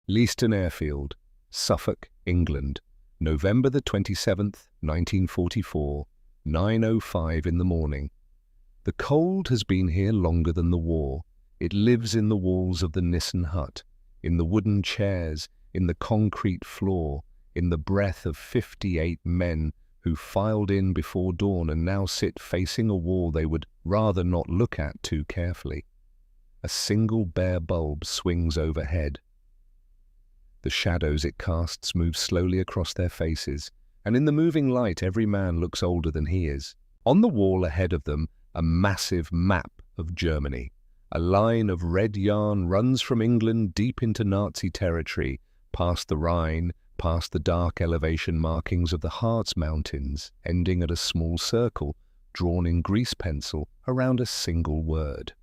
Leiston Airfield, Suffolk, England, November the 27th, 1944, 9:05 in the morning. The cold has been here longer than the war. It lives in the walls of the Nissen hut, in the wooden chairs, in the concrete floor, in the breath of 58 men who filed in before dawn and now sit facing a wall they would rather not look at too carefully. A single bare bulb swings overhead. The shadows it casts move slowly across their faces, and in the moving light every man looks older than he is. On the wall ahead of them, a massive map of Germany. A line of red yarn runs from England deep into Nazi territory, past the Rhine, past the dark elevation markings of the Harz Mountains, ending at a small circle drawn in grease pencil around a single word.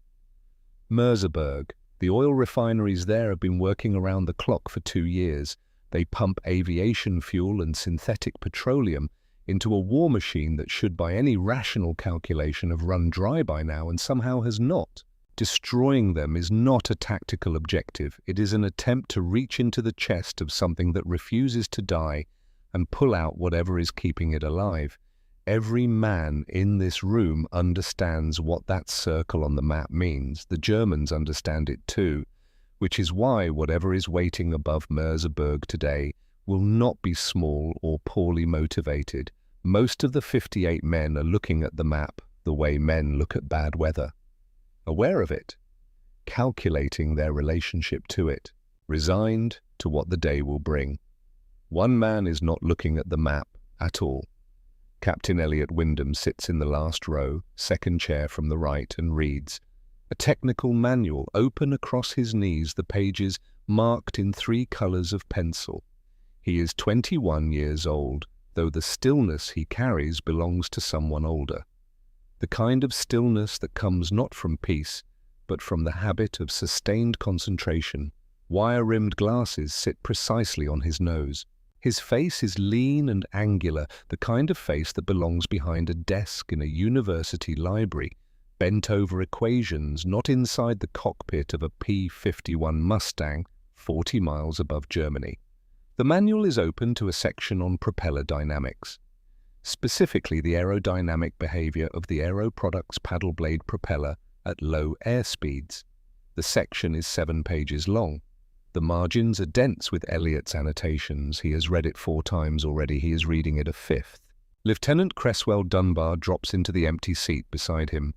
Merseburg. The oil refineries there have been working around the clock for 2 years. They pump aviation fuel and synthetic petroleum into a war machine that should by any rational calculation have run dry by now and somehow has not. Destroying them is not a tactical objective. It is an attempt to reach into the chest of something that refuses to die and pull out whatever is keeping it alive. Every man in this room understands what that circle on the map means. The Germans understand it too, which is why whatever is waiting above Merseburg today will not be small or poorly motivated. Most of the 58 men are looking at the map the way men look at bad weather. Aware of it, calculating their relationship to it, resigned to what the day will bring. One man is not looking at the map at all. Captain Elliot Wyndham sits in the last row, second chair from the right, and reads a technical manual open across his knees, the pages marked in 3 colors of pencil. He is 21 years old, though the stillness he carries belongs to someone older. The kind of stillness that comes not from peace, but from the habit of sustained concentration. Wire-rimmed glasses sit precisely on his nose. His face is lean and angular, the kind of face that belongs behind a desk in a university library, bent over equations, not inside the cockpit of a P-51 Mustang 40 miles above Germany. The manual is open to a section on propeller dynamics, specifically the aerodynamic behavior of the Aero Products paddle blade propeller at low air speeds. The section is 7 pages long. The margins are dense with Elliot's annotations. He has read it 4 times already. He is reading it a 5th. Lieutenant Cresswell Dunbar drops into the empty seat beside him.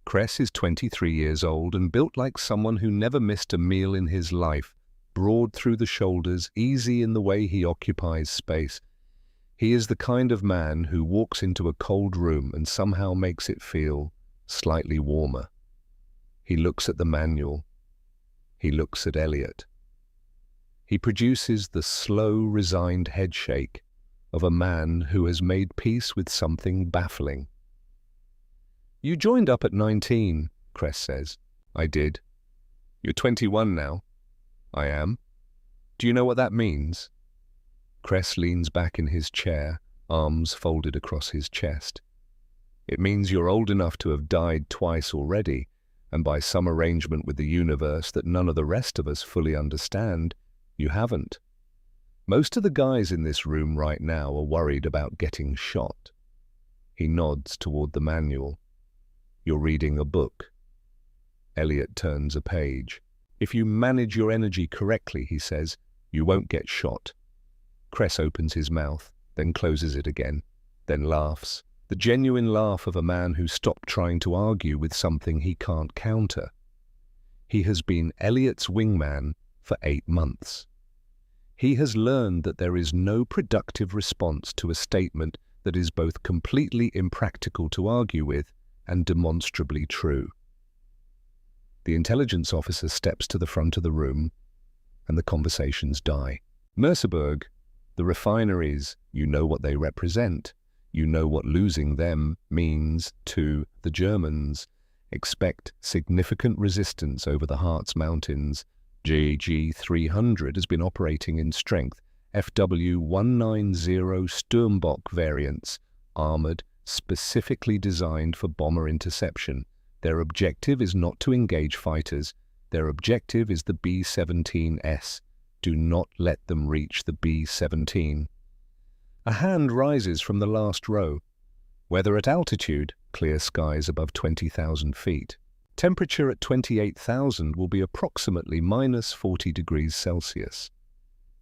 Cress is 23 years old and built like someone who never missed a meal in his life, broad through the shoulders, easy in the way he occupies space. He is the kind of man who walks into a cold room and somehow makes it feel slightly warmer. He looks at the manual. He looks at Elliot. He produces the slow, resigned headshake of a man who has made peace with something baffling. "You joined up at 19, Cress says. "I did." "You're 21 now." "I am." "Do you know what that means?" Cress leans back in his chair, arms folded across his chest. "It means you're old enough to have died twice already, and by some arrangement with the universe that none of the rest of us fully understand, you haven't. Most of the guys in this room right now are worried about getting shot." He nods toward the manual. "You're reading a book." Elliot turns a page. "If you manage your energy correctly," he says, "you won't get shot." Cress opens his mouth, then closes it again, then laughs. The genuine laugh of a man who stopped trying to argue with something he can't counter. He has been Elliot's wingman for 8 months. He has learned that there is no productive response to a statement that is both completely impractical to argue with and demonstrably true. The intelligence officer steps to the front of the room, and the conversations die. Merseburg, the refineries, you know what they represent. You know what losing them means to the Germans. Expect significant resistance over the Harz Mountains. JG-300 has been operating in strength. FW-190 Sturmbock variants, armored, specifically designed for bomber interception. Their objective is not to engage fighters. Their objective is the B-17S, Do not let them reach the B-17. A hand rises from the last row. Weather at altitude, clear skies above 20,000 feet. Temperature at 28,000 will be approximately -40 degrees Celsius.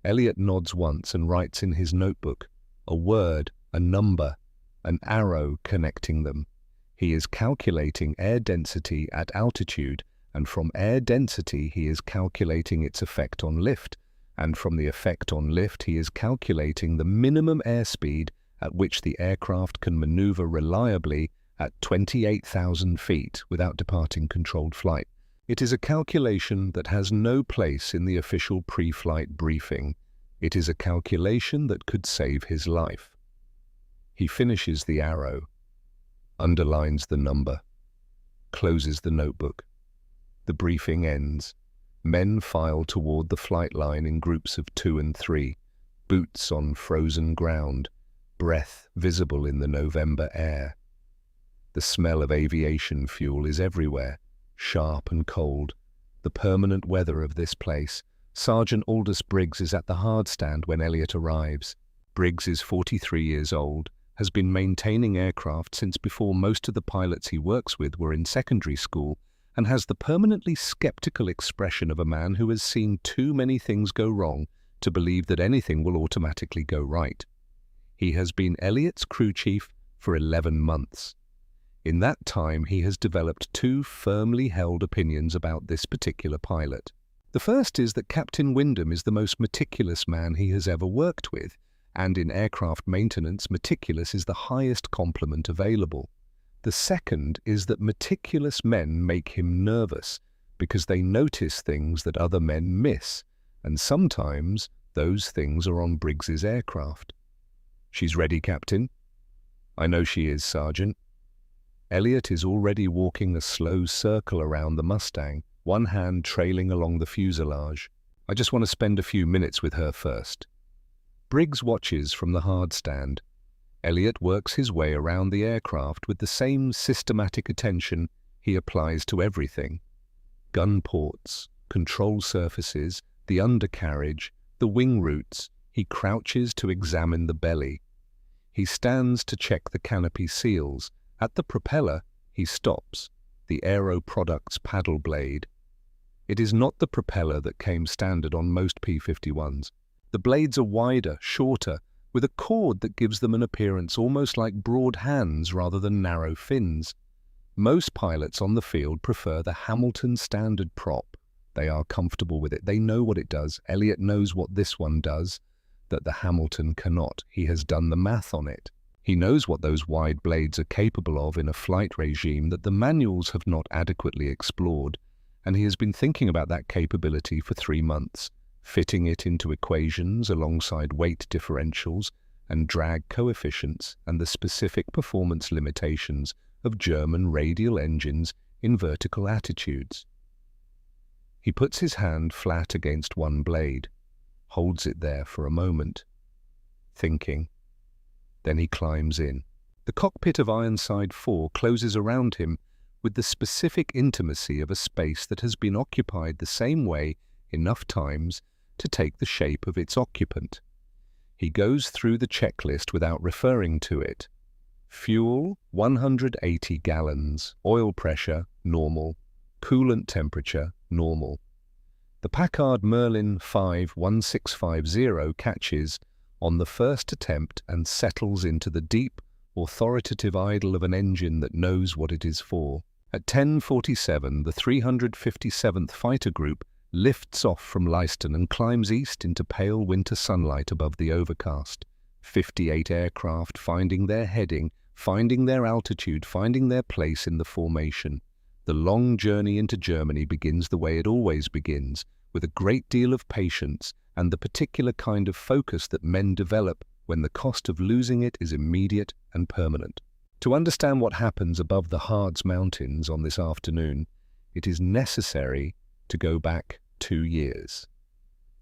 Elliot nods once and writes in his notebook a word, a number, an arrow connecting them. He is calculating air density at altitude, and from air density he is calculating its effect on lift, and from the effect on lift he is calculating the minimum airspeed at which the aircraft can maneuver reliably at 28,000 feet without departing controlled flight. It is a calculation that has no place in the official pre-flight briefing. It is a calculation that could save his life. He finishes the arrow, underlines the number, closes the notebook. The briefing ends. Men file toward the flight line in groups of 2 and 3, boots on frozen ground, breath visible in the November air. The smell of aviation fuel is everywhere, sharp and cold, the permanent weather of this place. Sergeant Aldous Briggs is at the hard stand when Elliot arrives. Briggs is 43 years old, has been maintaining aircraft since before most of the pilots he works with were in secondary school, and has the permanently skeptical expression of a man who has seen too many things go wrong to believe that anything will automatically go right. He has been Elliot's crew chief for 11 months. In that time, he has developed 2 firmly held opinions about this particular pilot. The first is that Captain Wyndham is the most meticulous man he has ever worked with, and in aircraft maintenance, meticulous is the highest compliment available. The second is that meticulous men make him nervous because they notice things that other men miss, and sometimes those things are on Briggs's aircraft. "She's ready, Captain." "I know she is, Sergeant." Elliot is already walking a slow circle around the Mustang, one hand trailing along the fuselage. "I just want to spend a few minutes with her first." Briggs watches from the hard stand. Elliot works his way around the aircraft with the same systematic attention he applies to everything. Gun ports, control surfaces, the undercarriage, the wing roots. He crouches to examine the belly. He stands to check the canopy seals. At the propeller, he stops, the Aero Products paddle blade. It is not the propeller that came standard on most P-51s. The blades are wider, shorter, with a cord that gives them an appearance almost like broad hands rather than narrow fins. Most pilots on the field prefer the Hamilton standard prop. They are comfortable with it. They know what it does. Elliot knows what this one does, that the Hamilton cannot. He has done the math on it. He knows what those wide blades are capable of in a flight regime that the manuals have not adequately explored, and he has been thinking about that capability for 3 months. Fitting it into equations alongside weight differentials and drag coefficients and the specific performance limitations of German radial engines in vertical attitudes. He puts his hand flat against one blade, holds it there for a moment, thinking. Then he climbs in. The cockpit of Ironside 4 closes around him with the specific intimacy of a space that has been occupied the same way enough times to take the shape of its occupant. He goes through the checklist without referring to it. Fuel, 180 gallons. Oil pressure, normal. Coolant temperature, normal. The Packard Merlin 51650 catches on the first attempt and settles into the deep, authoritative idle of an engine that knows what it is for. At 10:47, the 357th Fighter Group lifts off from Leiston and climbs east into pale winter sunlight above the overcast. 58 aircraft finding their heading, finding their altitude, finding their place in the formation. The long journey into Germany begins the way it always begins, with a great deal of patience and the particular kind of focus that men develop when the cost of losing it is immediate and permanent. To understand what happens above the Harz Mountains on this afternoon, it is necessary to go back 2 years,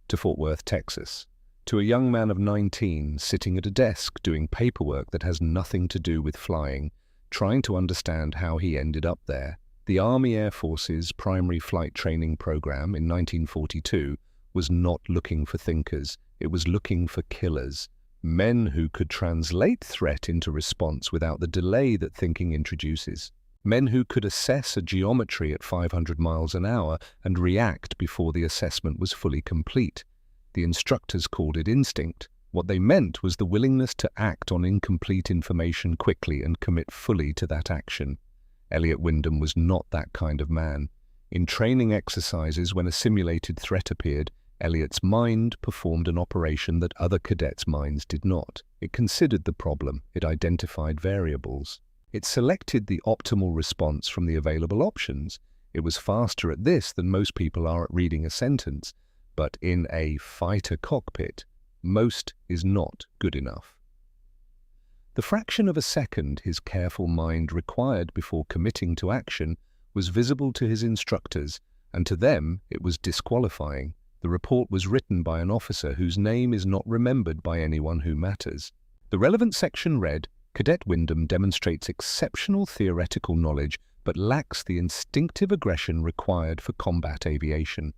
to Fort Worth, Texas, to a young man of 19 sitting at a desk doing paperwork that has nothing to do with flying, trying to understand how he ended up there. The Army Air Force's primary flight training program in 1942 was not looking for thinkers, it was looking for killers. Men who could translate threat into response without the delay that thinking introduces. Men who could assess a geometry at 500 miles an hour and react before the assessment was fully complete. The instructors called it instinct. What they meant was the willingness to act on incomplete information quickly and commit fully to that action. Elliot Wyndham was not that kind of man. In training exercises, when a simulated threat appeared, Elliot's mind performed an operation that other cadets' minds did not. It considered the problem, it identified variables. It selected the optimal response from the available options. It was faster at this than most people are at reading a sentence. But in a fighter cockpit, most is not good enough. The fraction of a second his careful mind required before committing to action was visible to his instructors, and to them it was disqualifying. The report was written by an officer whose name is not remembered by anyone who matters. The relevant section read, "Cadet Wyndham demonstrates exceptional theoretical knowledge but lacks the instinctive aggression required for combat aviation.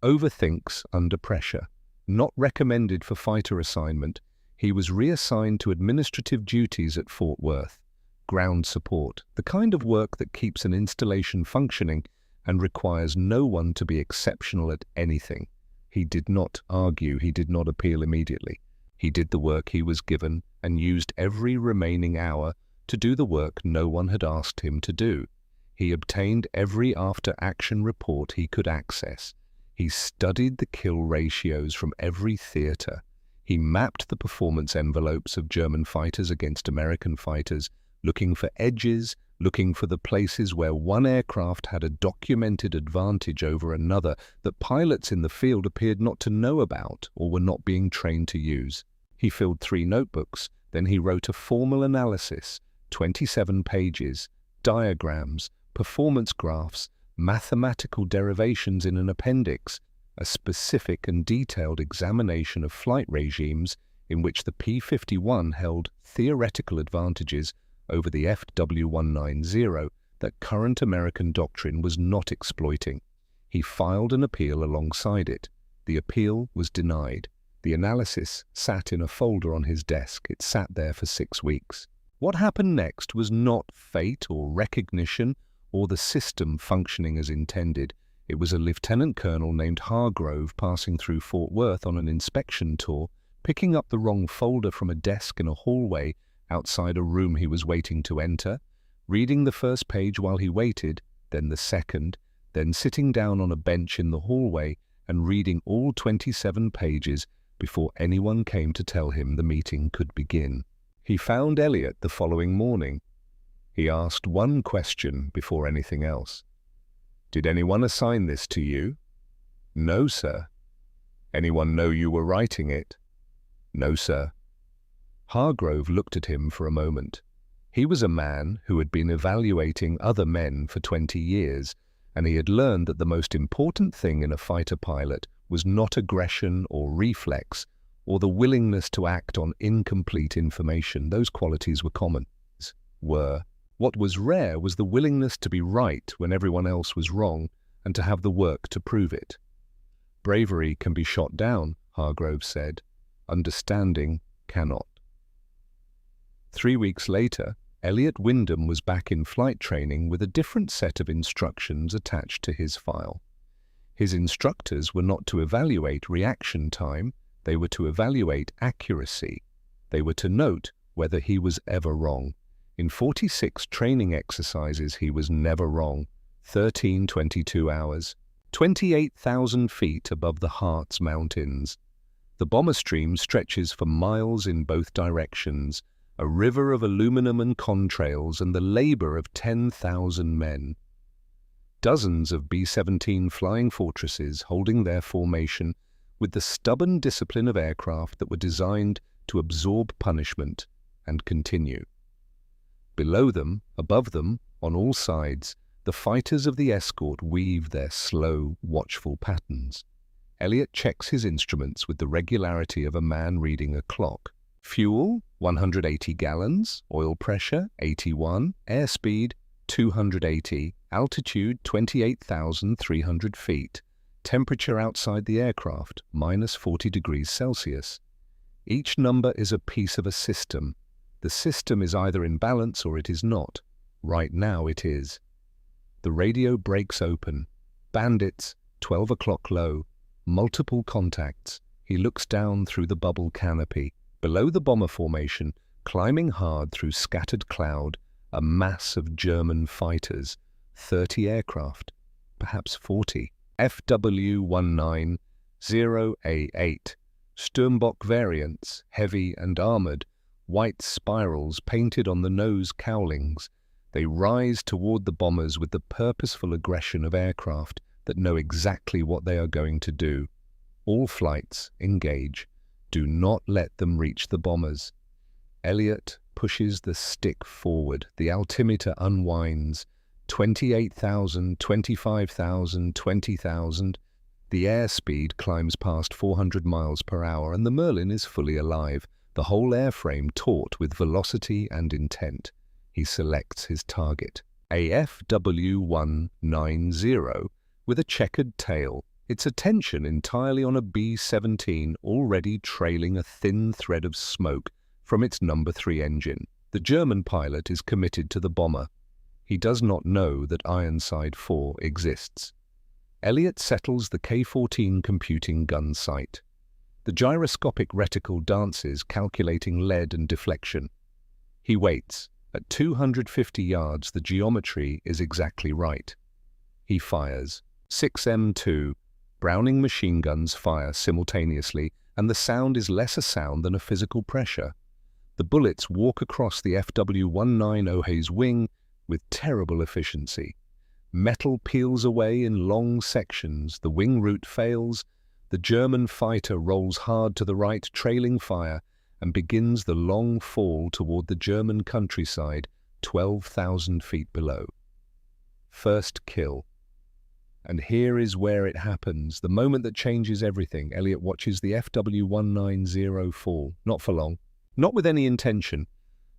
Overthinks under pressure. Not recommended for fighter assignment, he was reassigned to administrative duties at Fort Worth. Ground support, the kind of work that keeps an installation functioning and requires no one to be exceptional at anything." He did not argue, he did not appeal immediately. He did the work he was given and used every remaining hour to do the work no one had asked him to do. He obtained every after-action report he could access. He studied the kill ratios from every theater. He mapped the performance envelopes of German fighters against American fighters, looking for edges, looking for the places where one aircraft had a documented advantage over another that pilots in the field appeared not to know about or were not being trained to use. He filled 3 notebooks, then he wrote a formal analysis, 27 pages, diagrams, performance graphs, mathematical derivations in an appendix, a specific and detailed examination of flight regimes in which the P-51 held theoretical advantages over the FW-190 that current American doctrine was not exploiting. He filed an appeal alongside it. The appeal was denied. The analysis sat in a folder on his desk. It sat there for 6 weeks. What happened next was not fate or recognition or the system functioning as intended. It was a lieutenant colonel named Hargrove passing through Fort Worth on an inspection tour, picking up the wrong folder from a desk in a hallway outside a room he was waiting to enter, reading the first page while he waited, then the second, then sitting down on a bench in the hallway and reading all 27 pages before anyone came to tell him the meeting could begin. He found Elliot the following morning. He asked one question before anything else. "Did anyone assign this to you?" "No, sir." "Anyone know you were writing it?" "No, sir." Hargrove looked at him for a moment. He was a man who had been evaluating other men for 20 years, and he had learned that the most important thing in a fighter pilot was not aggression or reflex, or the willingness to act on incomplete information. Those qualities were common. What was rare was the willingness to be right when everyone else was wrong, and to have the work to prove it. "Bravery can be shot down," Hargrove said. "Understanding cannot." 3 weeks later, Elliot Wyndham was back in flight training with a different set of instructions attached to his file. His instructors were not to evaluate reaction time, they were to evaluate accuracy. They were to note whether he was ever wrong. In 46 training exercises, he was never wrong. 13-22 hours, 28,000 feet above the Harz Mountains. The bomber stream stretches for miles in both directions, a river of aluminum and contrails and the labor of 10,000 men. Dozens of B-17 flying fortresses holding their formation with the stubborn discipline of aircraft that were designed to absorb punishment and continue. Below them, above them, on all sides, the fighters of the escort weave their slow, watchful patterns. Elliot checks his instruments with the regularity of a man reading a clock. Fuel, 180 gallons, oil pressure, 81, airspeed, 280, altitude, 28,300 feet, Temperature outside the aircraft, -40 degrees Celsius. Each number is a piece of a system. The system is either in balance or it is not. Right now it is. The radio breaks open. Bandits, 12 o'clock low. Multiple contacts. He looks down through the bubble canopy. Below the bomber formation, climbing hard through scattered cloud, a mass of German fighters. 30 aircraft, perhaps 40. FW190A8. Sturmbock variants, heavy and armored, white spirals painted on the nose cowlings. They rise toward the bombers with the purposeful aggression of aircraft that know exactly what they are going to do. All flights engage. Do not let them reach the bombers. Elliot pushes the stick forward. The altimeter unwinds. 28,000, 25,000, 20,000. The airspeed climbs past 400 miles per hour and the Merlin is fully alive, the whole airframe taut with velocity and intent. He selects his target. A FW190 with a checkered tail, its attention entirely on a B-17 already trailing a thin thread of smoke from its number 3 engine. The German pilot is committed to the bomber. He does not know that Ironside 4 exists. Elliot settles the K-14 computing gun sight. The gyroscopic reticle dances, calculating lead and deflection. He waits. At 250 yards, the geometry is exactly right. He fires. 6M2. Browning machine guns fire simultaneously, and the sound is less a sound than a physical pressure. The bullets walk across the FW190A's wing with terrible efficiency. Metal peels away in long sections, the wing root fails, the German fighter rolls hard to the right, trailing fire, and begins the long fall toward the German countryside, 12,000 feet below. First kill. And here is where it happens, the moment that changes everything. Elliot watches the FW190 fall, not for long, not with any intention,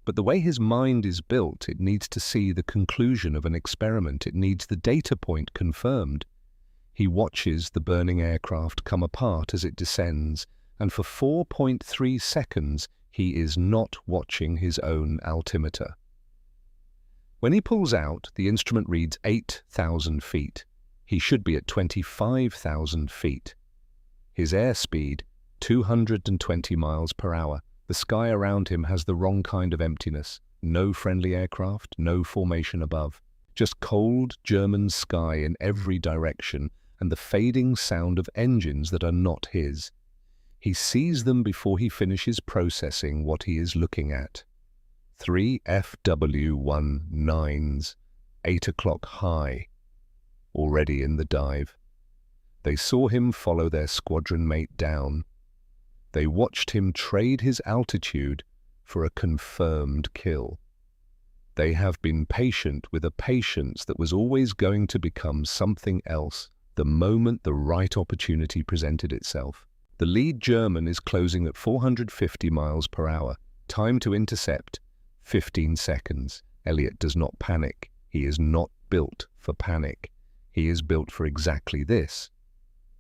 but the way his mind is built, it needs to see the conclusion of an experiment. It needs the data point confirmed. He watches the burning aircraft come apart as it descends, and for 4.3 seconds, he is not watching his own altimeter. When he pulls out, the instrument reads 8,000 feet. He should be at 25,000 feet. His airspeed, 220 miles per hour. The sky around him has the wrong kind of emptiness. No friendly aircraft, no formation above. Just cold German sky in every direction and the fading sound of engines that are not his. He sees them before he finishes processing what he is looking at. 3 FW19s, 8 o'clock high, already in the dive. They saw him follow their squadron mate down. They watched him trade his altitude for a confirmed kill. They have been patient with a patience that was always going to become something else the moment the right opportunity presented itself. The lead German is closing at 450 miles per hour. Time to intercept, 15 seconds. Elliot does not panic. He is not built for panic. He is built for exactly this.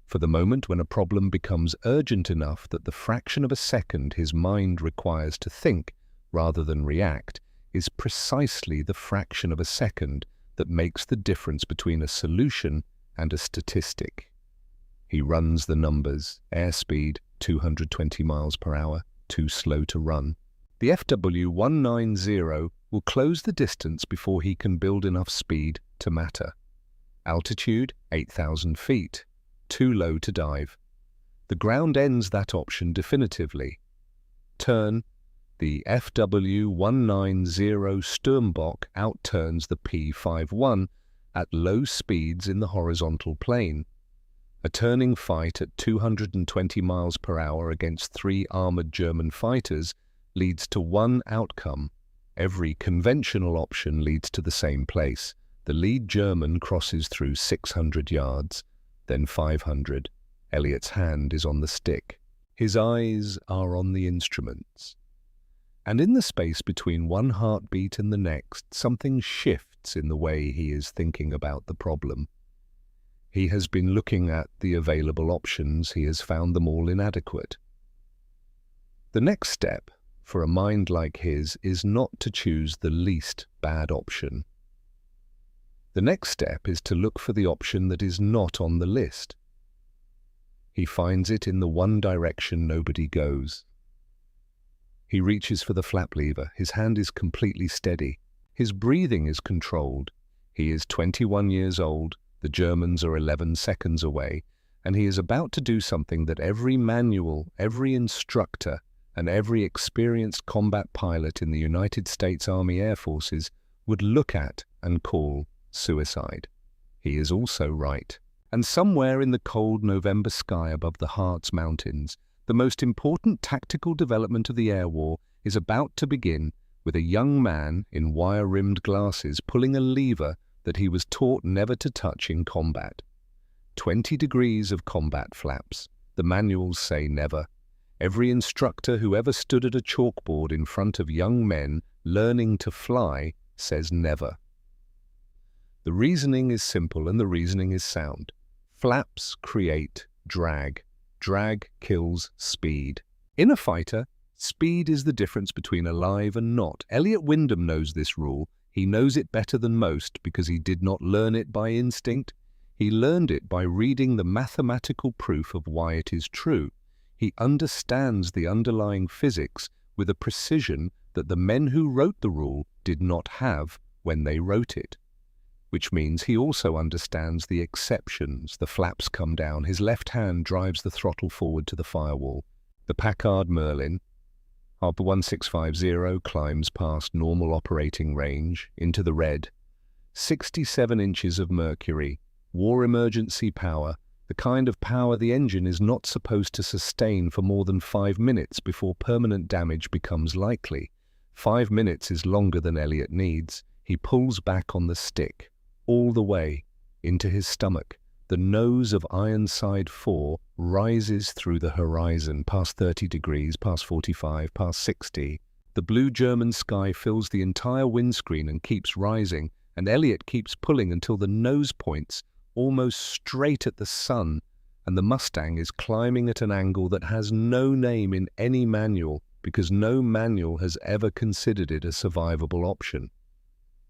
For the moment when a problem becomes urgent enough that the fraction of a second his mind requires to think rather than react is precisely the fraction of a second that makes the difference between a solution and a statistic. He runs the numbers. Airspeed, 220 miles per hour, too slow to run. The FW190 will close the distance before he can build enough speed to matter. Altitude, 8,000 feet. Too low to dive. The ground ends that option definitively. Turn. The FW190 Sturmbock outturns the P-51 at low speeds in the horizontal plane. A turning fight at 220 miles per hour against 3 armored German fighters leads to one outcome. Every conventional option leads to the same place. The lead German crosses through 600 yards. Then 500. Elliot's hand is on the stick. His eyes are on the instruments. And in the space between one heartbeat and the next, something shifts in the way he is thinking about the problem. He has been looking at the available options. He has found them all inadequate. The next step for a mind like his is not to choose the least bad option. The next step is to look for the option that is not on the list. He finds it in the one direction nobody goes. He reaches for the flap lever. His hand is completely steady. His breathing is controlled. He is 21 years old. The Germans are 11 seconds away, and he is about to do something that every manual, every instructor, and every experienced combat pilot in the United States Army Air Forces would look at and call suicide. He is also right. And somewhere in the cold November sky above the Harz Mountains, the most important tactical development of the air war is about to begin, with a young man in wire-rimmed glasses pulling a lever that he was taught never to touch in combat. 20 degrees of combat flaps. The manuals say never. Every instructor who ever stood at a chalkboard in front of young men learning to fly says never. The reasoning is simple and the reasoning is sound. Flaps create drag. Drag kills speed. In a fighter, speed is the difference between alive and not. Elliot Wyndham knows this rule. He knows it better than most because he did not learn it by instinct. He learned it by reading the mathematical proof of why it is true. He understands the underlying physics with a precision that the men who wrote the rule did not have when they wrote it. Which means he also understands the exceptions. The flaps come down. His left hand drives the throttle forward to the firewall. The Packard Merlin, Harper 1650, climbs past normal operating range into the red. 67 inches of mercury, war emergency power, the kind of power the engine is not supposed to sustain for more than 5 minutes before permanent damage becomes likely. 5 minutes is longer than Elliot needs. He pulls back on the stick, all the way, into his stomach. The nose of Ironside 4 rises through the horizon, past 30 degrees, past 45, past 60. The blue German sky fills the entire windscreen and keeps rising, and Elliot keeps pulling until the nose points almost straight at the sun, and the Mustang is climbing at an angle that has no name in any manual, because no manual has ever considered it a survivable option.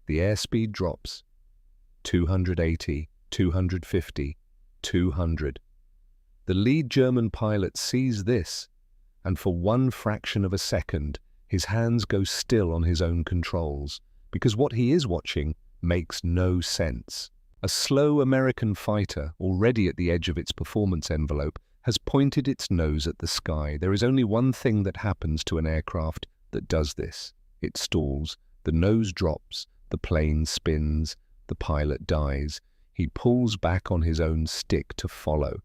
The airspeed drops. 280. 250, 200. The lead German pilot sees this, and for one fraction of a second, his hands go still on his own controls, because what he is watching makes no sense. A slow American fighter, already at the edge of its performance envelope, has pointed its nose at the sky. There is only one thing that happens to an aircraft that does this. It stalls, the nose drops, the plane spins, the pilot dies. He pulls back on his own stick to follow.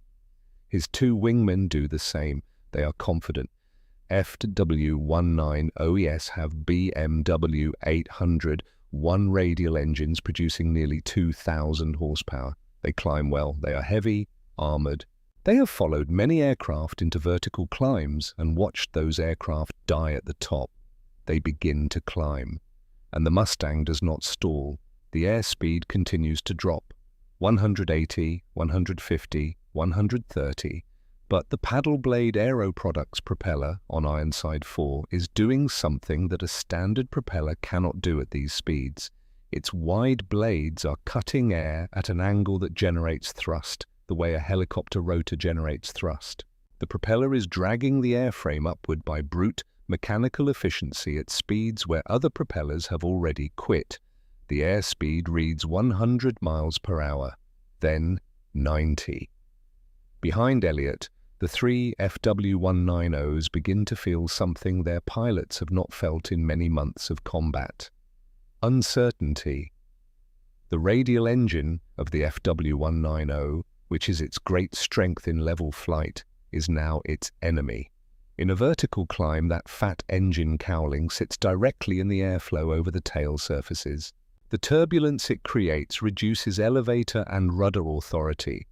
His two wingmen do the same. They are confident. WWII OES have BMW 800 one radial engines producing nearly 2,000 horsepower. They climb well. They are heavy, armored. They have followed many aircraft into vertical climbs and watched those aircraft die at the top. They begin to climb. And the Mustang does not stall. The airspeed continues to drop. 180, 150, 130, but the paddle blade Aero Products propeller on Ironside 4 is doing something that a standard propeller cannot do at these speeds. Its wide blades are cutting air at an angle that generates thrust, the way a helicopter rotor generates thrust. The propeller is dragging the airframe upward by brute mechanical efficiency at speeds where other propellers have already quit. The airspeed reads 100 miles per hour, then 90. Behind Elliot, the three FW-190s begin to feel something their pilots have not felt in many months of combat. Uncertainty. The radial engine of the FW-190, which is its great strength in level flight, is now its enemy. In a vertical climb, that fat engine cowling sits directly in the airflow over the tail surfaces. The turbulence it creates reduces elevator and rudder authority.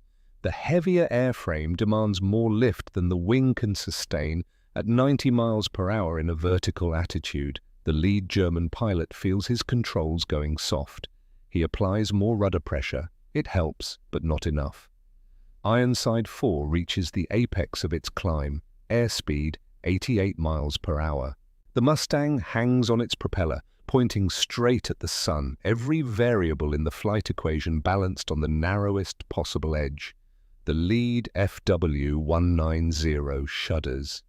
The heavier airframe demands more lift than the wing can sustain at 90 miles per hour in a vertical attitude. The lead German pilot feels his controls going soft. He applies more rudder pressure. It helps, but not enough. Ironside 4 reaches the apex of its climb, airspeed 88 miles per hour. The Mustang hangs on its propeller, pointing straight at the sun, every variable in the flight equation balanced on the narrowest possible edge. The lead FW190 shudders.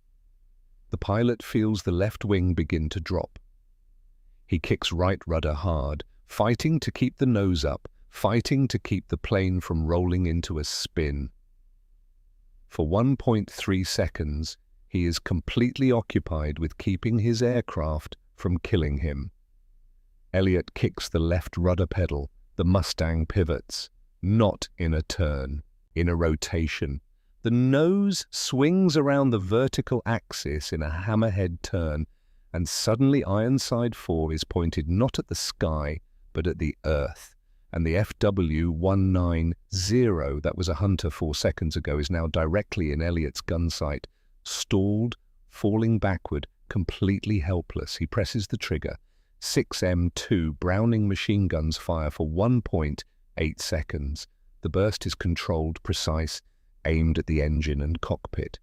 The pilot feels the left wing begin to drop. He kicks right rudder hard, fighting to keep the nose up, fighting to keep the plane from rolling into a spin. For 1.3 seconds, he is completely occupied with keeping his aircraft from killing him. Elliot kicks the left rudder pedal. The Mustang pivots, not in a turn, in a rotation. The nose swings around the vertical axis in a hammerhead turn, and suddenly Ironside 4 is pointed not at the sky, but at the earth. And the FW190 that was a Hunter 4 seconds ago is now directly in Elliot's gun sight, stalled, falling backward, completely helpless. He presses the trigger. 6M2 Browning machine guns fire for 1.8 seconds. The burst is controlled, precise, aimed at the engine and cockpit.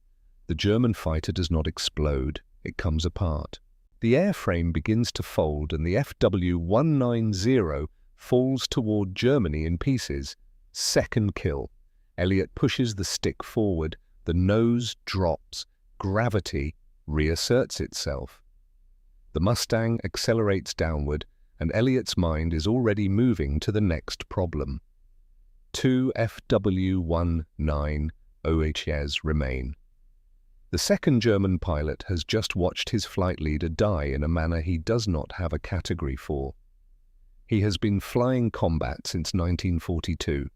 The German fighter does not explode. It comes apart. The airframe begins to fold and the FW190 falls toward Germany in pieces. Second kill. Elliot pushes the stick forward. The nose drops. Gravity reasserts itself. The Mustang accelerates downward, and Elliot's mind is already moving to the next problem. 2 FW19OHs remain. The second German pilot has just watched his flight leader die in a manner he does not have a category for. He has been flying combat since 1942.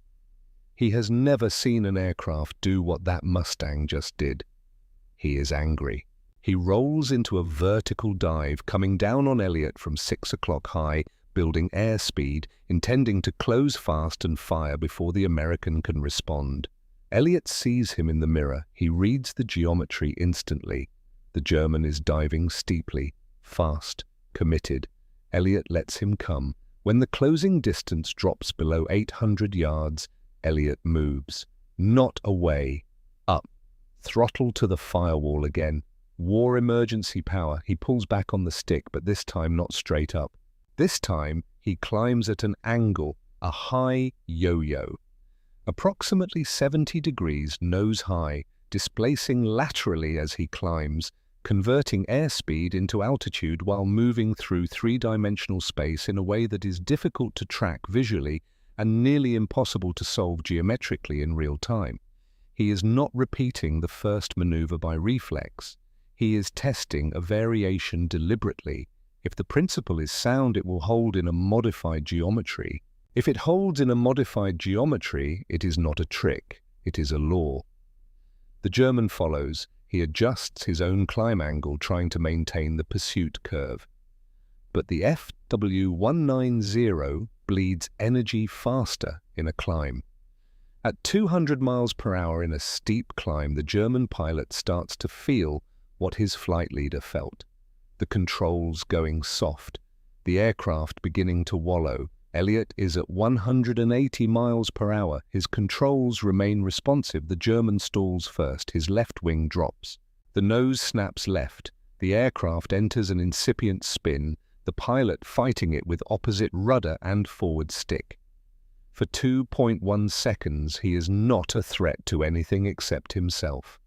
He has never seen an aircraft do what that Mustang just did. He is angry. He rolls into a vertical dive, coming down on Elliot from 6 o'clock high, building airspeed, intending to close fast and fire before the American can respond. Elliot sees him in the mirror. He reads the geometry instantly. The German is diving steeply, fast, committed. Elliot lets him come. When the closing distance drops below 800 yards, Elliot moves. Not away, up. Throttle to the firewall again. War emergency power. He pulls back on the stick, but this time not straight up. This time, he climbs at an angle, a high yo-yo. Approximately 70 degrees nose high, displacing laterally as he climbs, converting airspeed into altitude while moving through three-dimensional space in a way that is difficult to track visually and nearly impossible to solve geometrically in real time. He is not repeating the first maneuver by reflex. He is testing a variation deliberately. If the principle is sound, it will hold in a modified geometry. If it holds in a modified geometry, it is not a trick, it is a law. The German follows. He adjusts his own climb angle, trying to maintain the pursuit curve. But the FW190 bleeds energy faster in a climb. At 200 miles per hour in a steep climb, the German pilot starts to feel what his flight leader felt. The controls going soft, the aircraft beginning to wallow. Elliot is at 180 miles per hour. His controls remain responsive. The German stalls first. His left wing drops. The nose snaps left. The aircraft enters an incipient spin, the pilot fighting it with opposite rudder and forward stick. For 2.1 seconds, he is not a threat to anything except himself.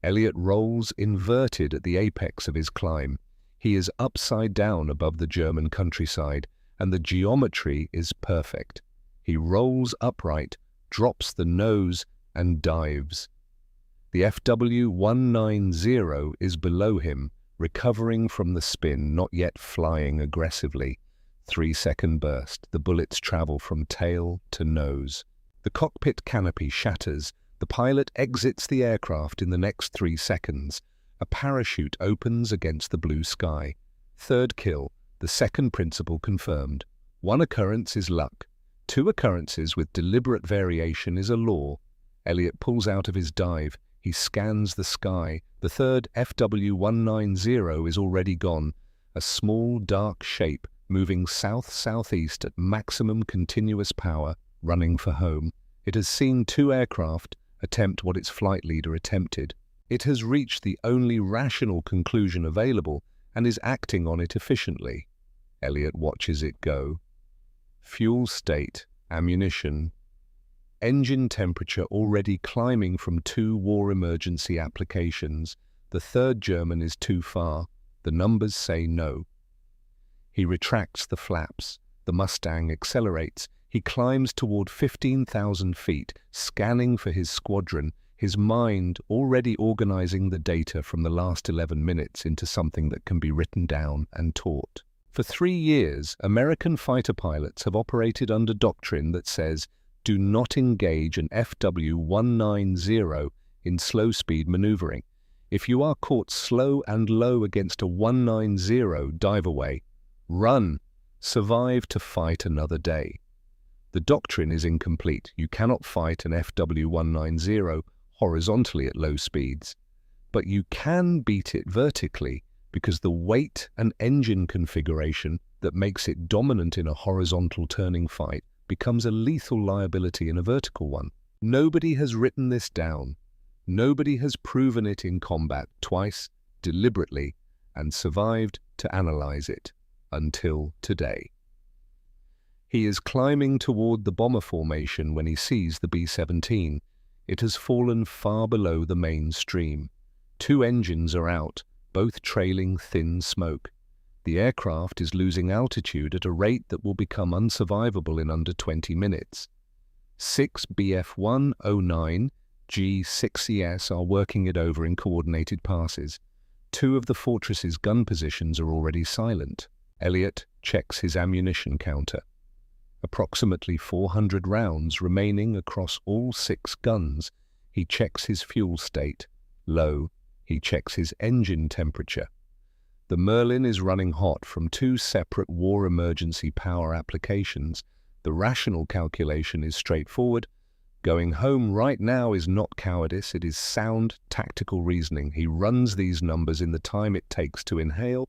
Elliot rolls inverted at the apex of his climb. He is upside down above the German countryside, and the geometry is perfect. He rolls upright, drops the nose, and dives. The FW190 is below him, recovering from the spin, not yet flying aggressively. 3-second burst. The bullets travel from tail to nose. The cockpit canopy shatters. The pilot exits the aircraft in the next 3 seconds. A parachute opens against the blue sky. Third kill. The second principle confirmed. 1 occurrence is luck. 2 occurrences with deliberate variation is a law. Elliot pulls out of his dive. He scans the sky. The third FW190 is already gone. A small, dark shape moving south-southeast at maximum continuous power, running for home. It has seen 2 aircraft, attempt what its flight leader attempted. It has reached the only rational conclusion available and is acting on it efficiently. Elliot watches it go. Fuel state, ammunition, engine temperature already climbing from 2 war emergency applications. The third German is too far. The numbers say no. He retracts the flaps. The Mustang accelerates. He climbs toward 15,000 feet, scanning for his squadron, his mind already organizing the data from the last 11 minutes into something that can be written down and taught. For 3 years, American fighter pilots have operated under doctrine that says, do not engage an FW-190 in slow-speed maneuvering. If you are caught slow and low against a 190, dive away. Run. Survive to fight another day. The doctrine is incomplete. You cannot fight an FW-190 horizontally at low speeds. But you can beat it vertically because the weight and engine configuration that makes it dominant in a horizontal turning fight becomes a lethal liability in a vertical one. Nobody has written this down. Nobody has proven it in combat twice, deliberately, and survived to analyze it until today. He is climbing toward the bomber formation when he sees the B-17. It has fallen far below the main stream. 2 engines are out, both trailing thin smoke. The aircraft is losing altitude at a rate that will become unsurvivable in under 20 minutes. 6 Bf-109 G6ES are working it over in coordinated passes. 2 of the Fortress's gun positions are already silent. Elliot checks his ammunition counter. Approximately 400 rounds remaining across all 6 guns. He checks his fuel state. Low. He checks his engine temperature. The Merlin is running hot from 2 separate war emergency power applications. The rational calculation is straightforward. Going home right now is not cowardice, it is sound tactical reasoning. He runs these numbers in the time it takes to inhale.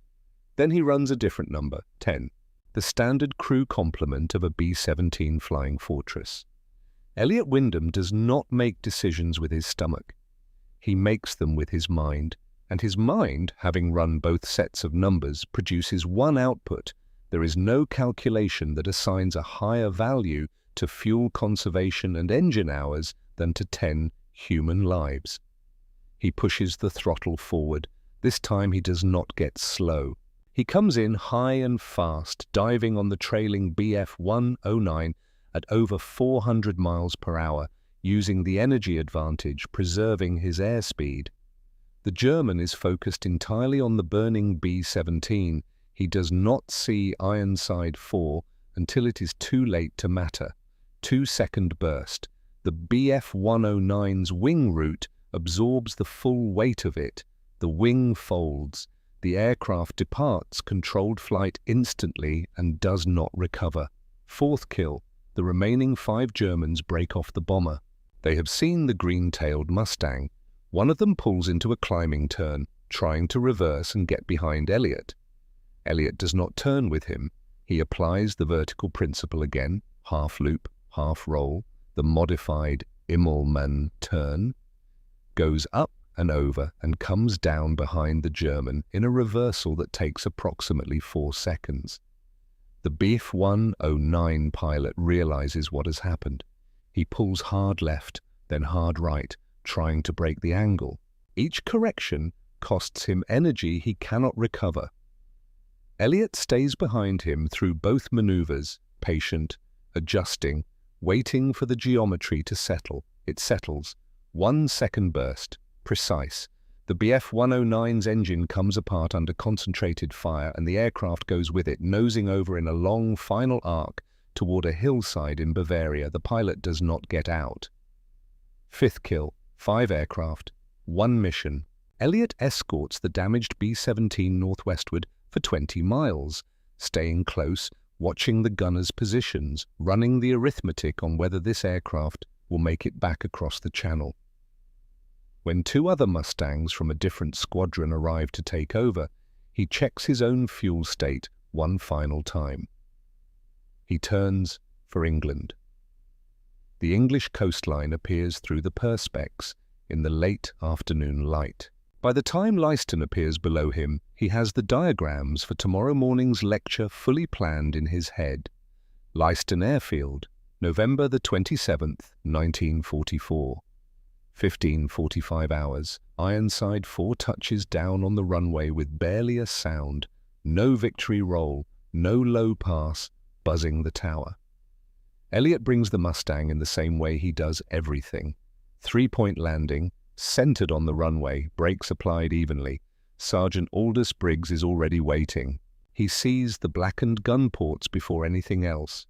Then he runs a different number, 10, the standard crew complement of a B-17 Flying Fortress. Elliot Wyndham does not make decisions with his stomach. He makes them with his mind, and his mind, having run both sets of numbers, produces one output. There is no calculation that assigns a higher value to fuel conservation and engine hours than to 10 human lives. He pushes the throttle forward. This time he does not get slow. He comes in high and fast, diving on the trailing Bf-109 at over 400 miles per hour, using the energy advantage, preserving his airspeed. The German is focused entirely on the burning B-17. He does not see Ironside 4 until it is too late to matter. 2-second burst. The Bf-109's wing root absorbs the full weight of it. The wing folds. The aircraft departs controlled flight instantly and does not recover. 4th kill. The remaining 5 Germans break off the bomber. They have seen the green-tailed Mustang. One of them pulls into a climbing turn, trying to reverse and get behind Elliot. Elliot does not turn with him. He applies the vertical principle again, half loop, half roll, the modified Immelmann turn, goes up and over and comes down behind the German in a reversal that takes approximately 4 seconds. The Bf-109 pilot realizes what has happened. He pulls hard left, then hard right, trying to break the angle. Each correction costs him energy he cannot recover. Elliot stays behind him through both maneuvers, patient, adjusting, waiting for the geometry to settle. It settles. 1 second burst. Precise. The Bf-109's engine comes apart under concentrated fire and the aircraft goes with it, nosing over in a long final arc toward a hillside in Bavaria. The pilot does not get out. 5th kill. 5 aircraft. 1 mission. Elliot escorts the damaged B-17 northwestward for 20 miles, staying close, watching the gunners' positions, running the arithmetic on whether this aircraft will make it back across the channel. When 2 other Mustangs from a different squadron arrive to take over, he checks his own fuel state one final time. He turns for England. The English coastline appears through the perspex in the late afternoon light. By the time Leiston appears below him, he has the diagrams for tomorrow morning's lecture fully planned in his head. Leiston Airfield, November the 27th, 1944. 15:45 hours. Ironside 4 touches down on the runway with barely a sound. No victory roll, no low pass, buzzing the tower. Elliot brings the Mustang in the same way he does everything. 3-point landing, centered on the runway, brakes applied evenly. Sergeant Aldous Briggs is already waiting. He sees the blackened gun ports before anything else.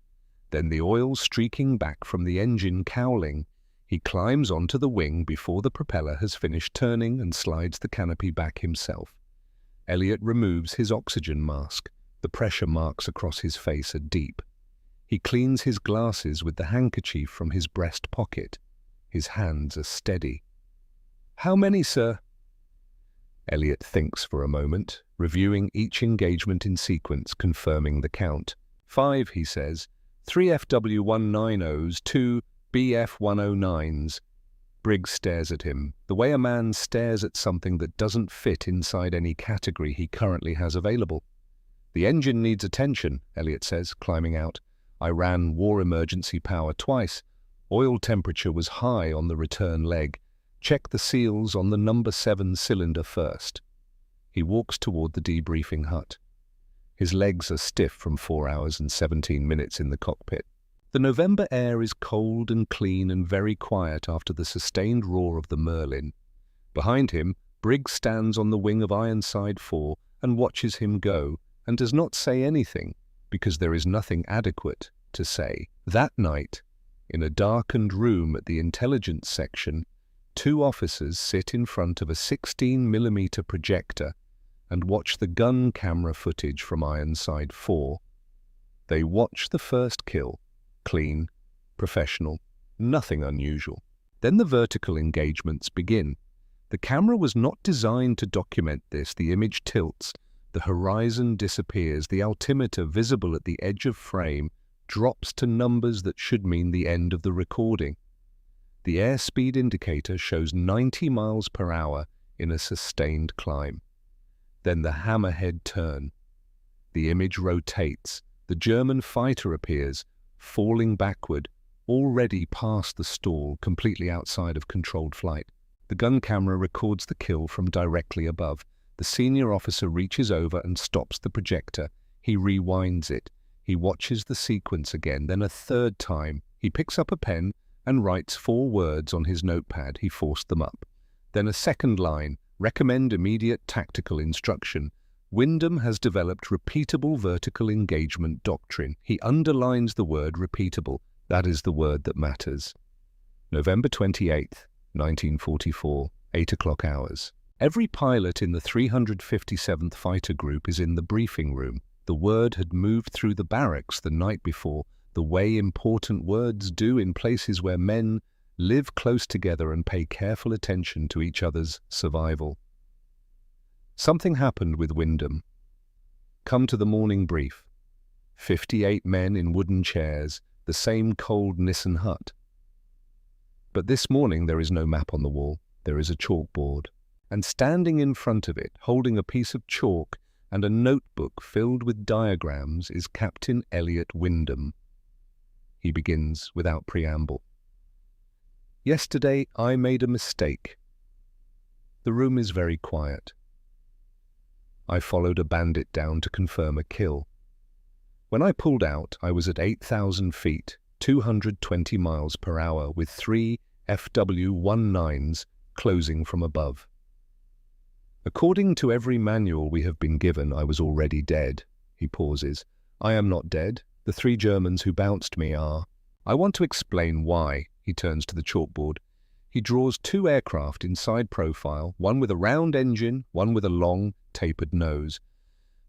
Then the oil streaking back from the engine cowling. He climbs onto the wing before the propeller has finished turning and slides the canopy back himself. Elliot removes his oxygen mask. The pressure marks across his face are deep. He cleans his glasses with the handkerchief from his breast pocket. His hands are steady. "How many, sir?" Elliot thinks for a moment, reviewing each engagement in sequence, confirming the count. 5, he says. 3 FW-190s, 2 BF-109s. Briggs stares at him, the way a man stares at something that doesn't fit inside any category he currently has available. "The engine needs attention," Elliot says, climbing out. "I ran war emergency power twice. Oil temperature was high on the return leg. Check the seals on the number 7 cylinder first." He walks toward the debriefing hut. His legs are stiff from 4 hours and 17 minutes in the cockpit. The November air is cold and clean and very quiet after the sustained roar of the Merlin. Behind him, Briggs stands on the wing of Ironside 4 and watches him go, and does not say anything, because there is nothing adequate to say. That night, in a darkened room at the intelligence section, 2 officers sit in front of a 16mm projector and watch the gun camera footage from Ironside 4. They watch the first kill. Clean, professional, nothing unusual. Then the vertical engagements begin. The camera was not designed to document this. The image tilts, the horizon disappears, the altimeter visible at the edge of frame drops to numbers that should mean the end of the recording. The airspeed indicator shows 90 miles per hour in a sustained climb. Then the hammerhead turn. The image rotates. The German fighter appears, falling backward, already past the stall, completely outside of controlled flight. The gun camera records the kill from directly above. The senior officer reaches over and stops the projector. He rewinds it. He watches the sequence again, then a third time. He picks up a pen and writes 4 words on his notepad. He forced them up. Then a second line, recommend immediate tactical instruction. Wyndham has developed repeatable vertical engagement doctrine. He underlines the word repeatable. That is the word that matters. November 28th, 1944, 8 o'clock hours. Every pilot in the 357th Fighter Group is in the briefing room. The word had moved through the barracks the night before, the way important words do in places where men live close together and pay careful attention to each other's survival. Something happened with Wyndham. Come to the morning brief. 58 men in wooden chairs, the same cold Nissen hut. But this morning there is no map on the wall. There is a chalkboard. And standing in front of it, holding a piece of chalk and a notebook filled with diagrams, is Captain Elliot Wyndham. He begins without preamble. Yesterday I made a mistake. The room is very quiet. I followed a bandit down to confirm a kill. When I pulled out, I was at 8,000 feet, 220 miles per hour, with 3 FW-19s closing from above. According to every manual we have been given, I was already dead. He pauses. I am not dead. The 3 Germans who bounced me are. I want to explain why. He turns to the chalkboard. He draws 2 aircraft in side profile, one with a round engine, one with a long, tapered nose.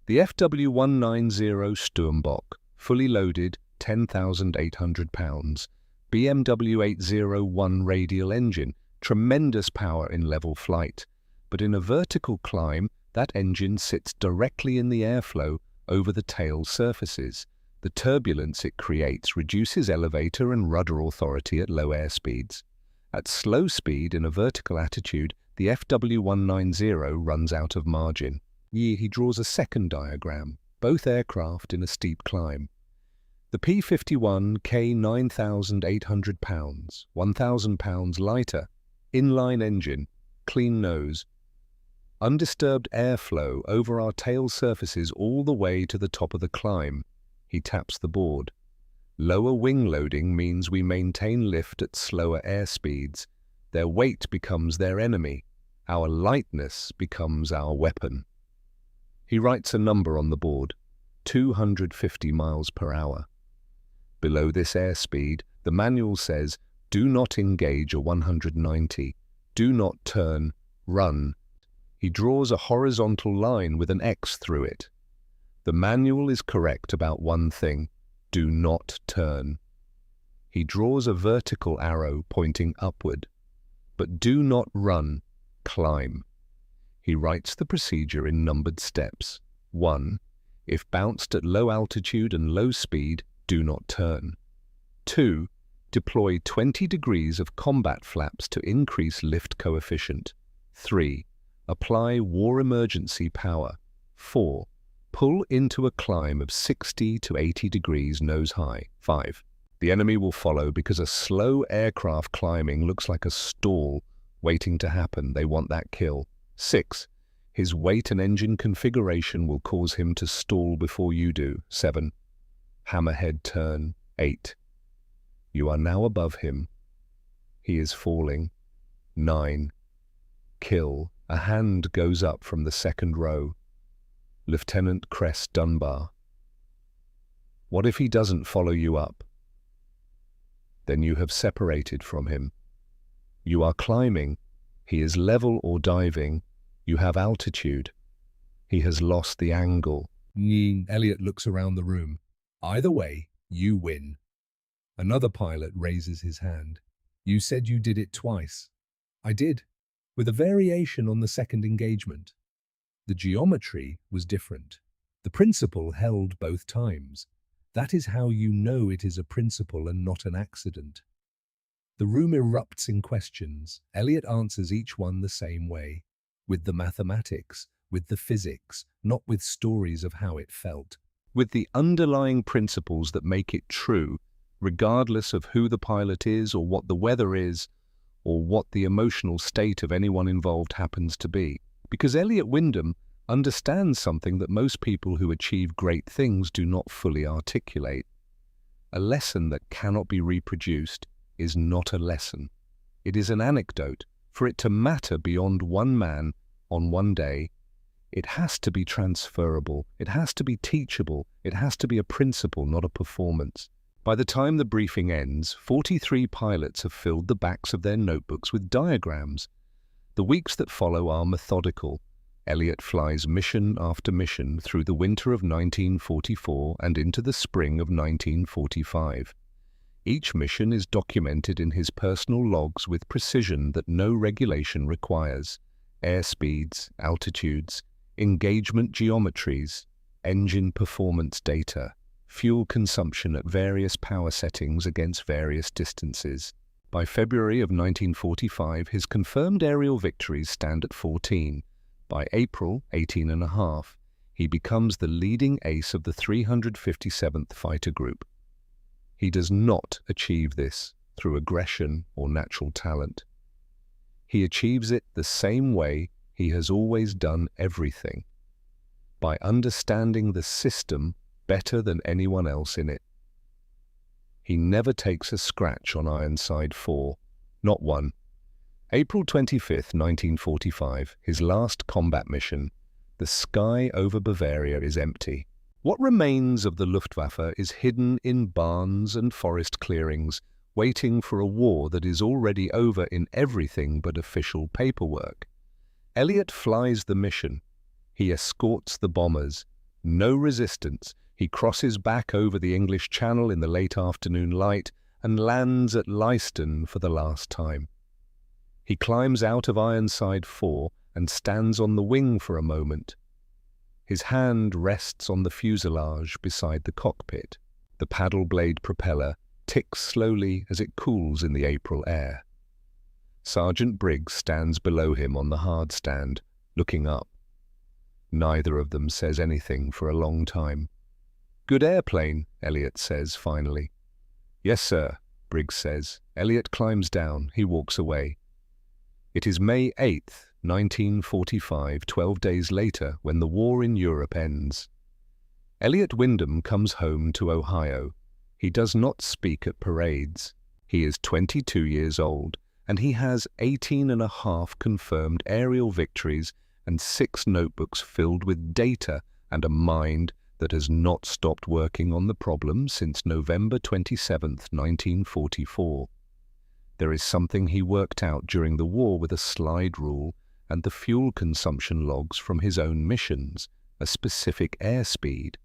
The FW-190 Sturmbock, fully loaded, 10,800 pounds. BMW 801 radial engine, tremendous power in level flight. But in a vertical climb, that engine sits directly in the airflow over the tail surfaces. The turbulence it creates reduces elevator and rudder authority at low airspeeds. At slow speed in a vertical attitude, the FW190 runs out of margin. He draws a second diagram, both aircraft in a steep climb. The P-51 K 9,800 pounds, 1,000 pounds lighter, inline engine, clean nose, undisturbed airflow over our tail surfaces all the way to the top of the climb. He taps the board. Lower wing loading means we maintain lift at slower airspeeds. Their weight becomes their enemy. Our lightness becomes our weapon. He writes a number on the board, 250 miles per hour. Below this airspeed, the manual says, do not engage a 190, do not turn, run. He draws a horizontal line with an X through it. The manual is correct about one thing, do not turn. He draws a vertical arrow pointing upward, but do not run, climb. He writes the procedure in numbered steps. 1. If bounced at low altitude and low speed, do not turn. 2. Deploy 20 degrees of combat flaps to increase lift coefficient. 3. Apply war emergency power. 4. Pull into a climb of 60 to 80 degrees nose high. 5. The enemy will follow because a slow aircraft climbing looks like a stall waiting to happen. They want that kill. 6. His weight and engine configuration will cause him to stall before you do. 7. Hammerhead turn. 8. You are now above him. He is falling. 9. Kill. A hand goes up from the second row. Lieutenant Cress Dunbar. What if he doesn't follow you up? Then you have separated from him. You are climbing. He is level or diving. You have altitude. He has lost the angle. Elliot looks around the room. Either way, you win. Another pilot raises his hand. You said you did it twice. I did, with a variation on the second engagement. The geometry was different. The principle held both times. That is how you know it is a principle and not an accident. The room erupts in questions. Elliot answers each one the same way, with the mathematics, with the physics, not with stories of how it felt. With the underlying principles that make it true, regardless of who the pilot is or what the weather is, or what the emotional state of anyone involved happens to be. Because Elliot Wyndham understands something that most people who achieve great things do not fully articulate. A lesson that cannot be reproduced is not a lesson. It is an anecdote. For it to matter beyond one man on one day, it has to be transferable, it has to be teachable, it has to be a principle, not a performance. By the time the briefing ends, 43 pilots have filled the backs of their notebooks with diagrams. The weeks that follow are methodical. Elliot flies mission after mission through the winter of 1944 and into the spring of 1945. Each mission is documented in his personal logs with precision that no regulation requires. Airspeeds, altitudes, engagement geometries, engine performance data, fuel consumption at various power settings against various distances. By February of 1945, his confirmed aerial victories stand at 14. By April, 18.5, he becomes the leading ace of the 357th Fighter Group. He does not achieve this through aggression or natural talent. He achieves it the same way he has always done everything, by understanding the system better than anyone else in it. He never takes a scratch on Ironside 4, not one. April 25th, 1945, his last combat mission. The sky over Bavaria is empty. What remains of the Luftwaffe is hidden in barns and forest clearings, waiting for a war that is already over in everything but official paperwork. Elliot flies the mission. He escorts the bombers. No resistance. He crosses back over the English Channel in the late afternoon light and lands at Leiston for the last time. He climbs out of Ironside 4 and stands on the wing for a moment. His hand rests on the fuselage beside the cockpit. The paddle blade propeller ticks slowly as it cools in the April air. Sergeant Briggs stands below him on the hard stand, looking up. Neither of them says anything for a long time. "Good airplane," Elliot says finally. "Yes, sir," Briggs says. Elliot climbs down. He walks away. It is May 8th, 1945, 12 days later, when the war in Europe ends. Elliot Wyndham comes home to Ohio. He does not speak at parades. He is 22 years old, and he has 18 and a half confirmed aerial victories and 6 notebooks filled with data and a mind that has not stopped working on the problem since November 27th, 1944. There is something he worked out during the war with a slide rule and the fuel consumption logs from his own missions, a specific airspeed.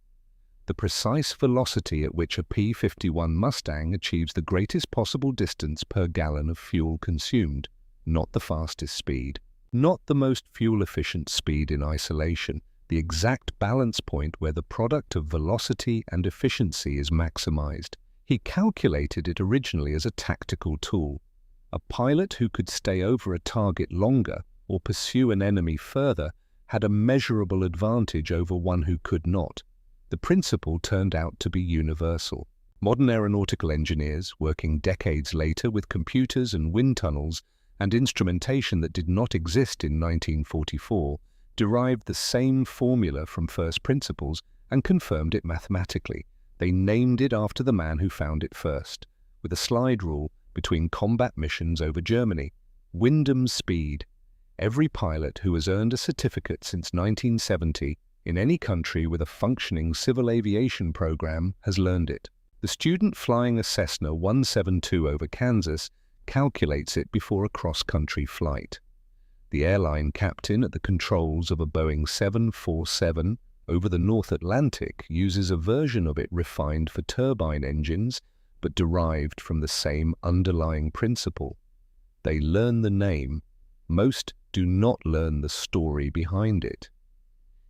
The precise velocity at which a P-51 Mustang achieves the greatest possible distance per gallon of fuel consumed, not the fastest speed, not the most fuel-efficient speed in isolation, the exact balance point where the product of velocity and efficiency is maximized. He calculated it originally as a tactical tool. A pilot who could stay over a target longer or pursue an enemy further had a measurable advantage over one who could not. The principle turned out to be universal. Modern aeronautical engineers, working decades later with computers and wind tunnels and instrumentation that did not exist in 1944, derived the same formula from first principles and confirmed it mathematically. They named it after the man who found it first, with a slide rule between combat missions over Germany. Wyndham's speed. Every pilot who has earned a certificate since 1970 in any country with a functioning civil aviation program has learned it. The student flying a Cessna 172 over Kansas calculates it before a cross-country flight. The airline captain at the controls of a Boeing 747 over the North Atlantic uses a version of it refined for turbine engines, but derived from the same underlying principle. They learn the name. Most do not learn the story behind it.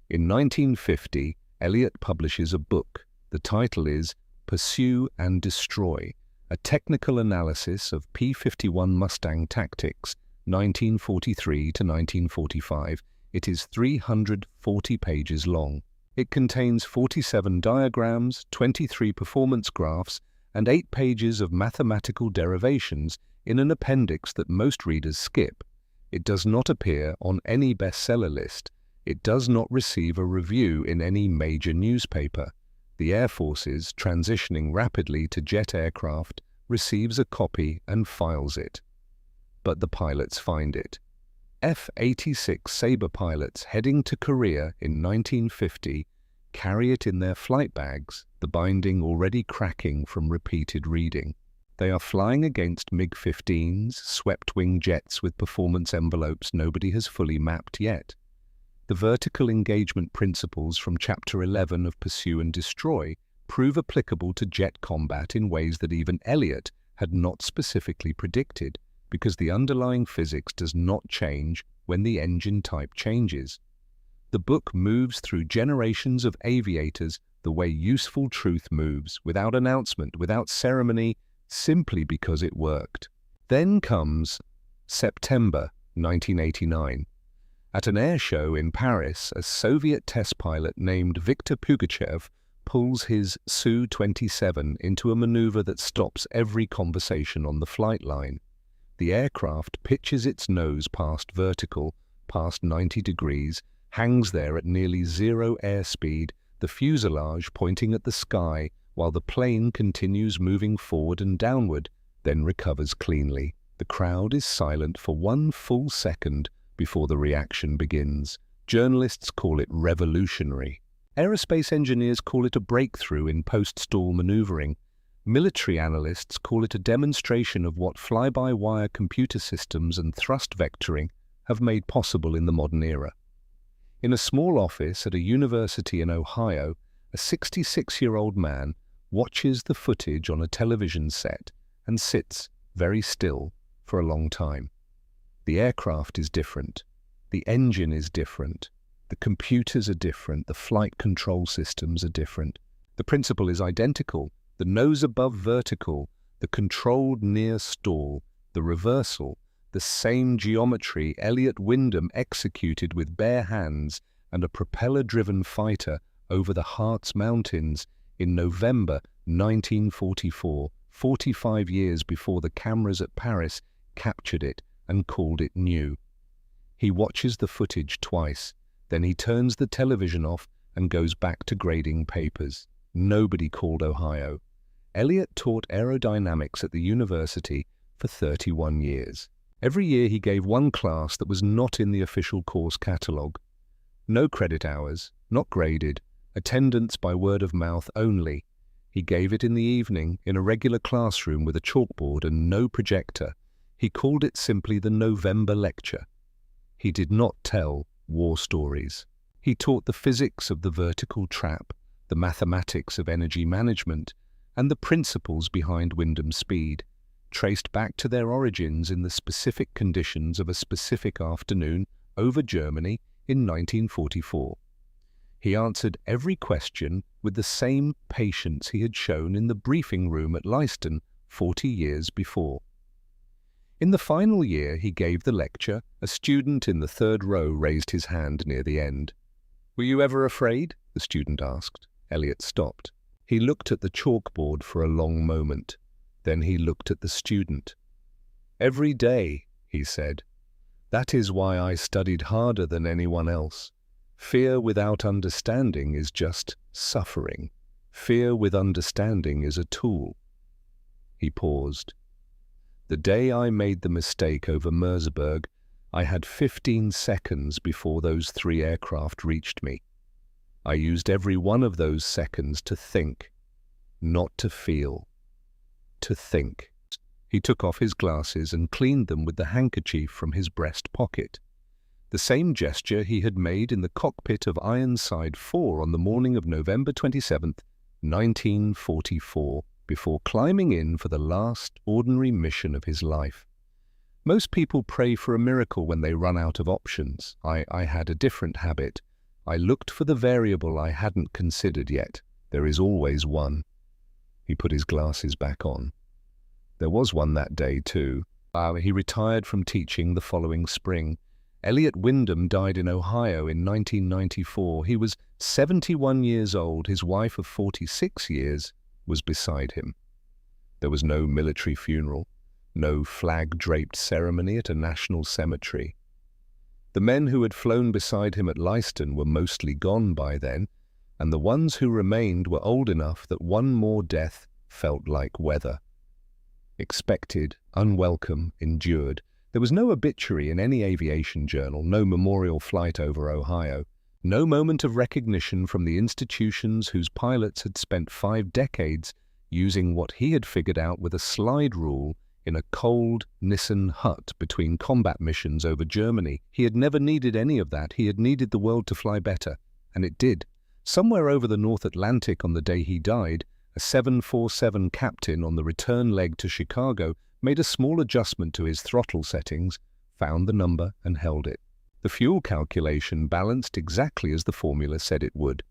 In 1950, Elliot publishes a book. The title is Pursue and Destroy, a technical analysis of P-51 Mustang tactics, 1943 to 1945. It is 340 pages long. It contains 47 diagrams, 23 performance graphs, and 8 pages of mathematical derivations in an appendix that most readers skip. It does not appear on any bestseller list. It does not receive a review in any major newspaper. The Air Forces, transitioning rapidly to jet aircraft, receives a copy and files it. But the pilots find it. F-86 Sabre pilots heading to Korea in 1950 carry it in their flight bags, the binding already cracking from repeated reading. They are flying against MiG-15s, swept-wing jets with performance envelopes nobody has fully mapped yet. The vertical engagement principles from Chapter 11 of Pursue and Destroy prove applicable to jet combat in ways that even Elliot had not specifically predicted, because the underlying physics does not change when the engine type changes. The book moves through generations of aviators the way useful truth moves, without announcement, without ceremony, simply because it worked. Then comes September 1989. At an air show in Paris, a Soviet test pilot named Viktor Pugachev pulls his Su-27 into a maneuver that stops every conversation on the flight line. The aircraft pitches its nose past vertical, past 90 degrees, hangs there at nearly zero airspeed, the fuselage pointing at the sky, while the plane continues moving forward and downward, then recovers cleanly. The crowd is silent for 1 full second before the reaction begins. Journalists call it revolutionary. Aerospace engineers call it a breakthrough in post-stall maneuvering. Military analysts call it a demonstration of what fly-by-wire computer systems and thrust vectoring have made possible in the modern era. In a small office at a university in Ohio, a 66-year-old man watches the footage on a television set and sits very still for a long time. The aircraft is different. The engine is different. The computers are different. The flight control systems are different. The principle is identical. The nose above vertical, the controlled near stall, the reversal, the same geometry Elliot Wyndham executed with bare hands and a propeller-driven fighter over the Harz Mountains in November 1944, 45 years before the cameras at Paris captured it and called it new. He watches the footage twice, then he turns the television off and goes back to grading papers. Nobody called Ohio. Elliot taught aerodynamics at the university for 31 years. Every year he gave one class that was not in the official course catalogue. No credit hours, not graded, attendance by word of mouth only. He gave it in the evening in a regular classroom with a chalkboard and no projector. He called it simply the November Lecture. He did not tell war stories. He taught the physics of the vertical trap, the mathematics of energy management, and the principles behind Wyndham speed, traced back to their origins in the specific conditions of a specific afternoon over Germany in 1944. He answered every question with the same patience he had shown in the briefing room at Leiston 40 years before. In the final year he gave the lecture, a student in the third row raised his hand near the end. "Were you ever afraid?" the student asked. Elliot stopped. He looked at the chalkboard for a long moment. Then he looked at the student. "Every day," he said. "That is why I studied harder than anyone else. Fear without understanding is just suffering. Fear with understanding is a tool." He paused. "The day I made the mistake over Merseburg, I had 15 seconds before those 3 aircraft reached me. I used every one of those seconds to think, not to feel. To think." He took off his glasses and cleaned them with the handkerchief from his breast pocket. The same gesture he had made in the cockpit of Ironside 4 on the morning of November 27th, 1944, before climbing in for the last ordinary mission of his life. Most people pray for a miracle when they run out of options. I had a different habit. I looked for the variable I hadn't considered yet. There is always one. He put his glasses back on. There was one that day, too. He retired from teaching the following spring. Elliot Wyndham died in Ohio in 1994. He was 71 years old. His wife of 46 years was beside him. There was no military funeral, no flag-draped ceremony at a national cemetery. The men who had flown beside him at Leiston were mostly gone by then, and the ones who remained were old enough that one more death felt like weather. Expected, unwelcome, endured. There was no obituary in any aviation journal, no memorial flight over Ohio, no moment of recognition from the institutions whose pilots had spent 5 decades using what he had figured out with a slide rule in a cold Nissan hut between combat missions over Germany. He had never needed any of that. He had needed the world to fly better, and it did. Somewhere over the North Atlantic on the day he died, a 747 captain on the return leg to Chicago made a small adjustment to his throttle settings, found the number and held it. The fuel calculation balanced exactly as the formula said it would.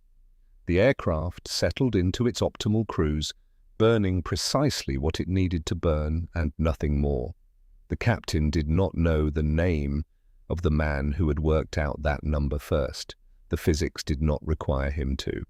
The aircraft settled into its optimal cruise, burning precisely what it needed to burn and nothing more. The captain did not know the name of the man who had worked out that number first. The physics did not require him to.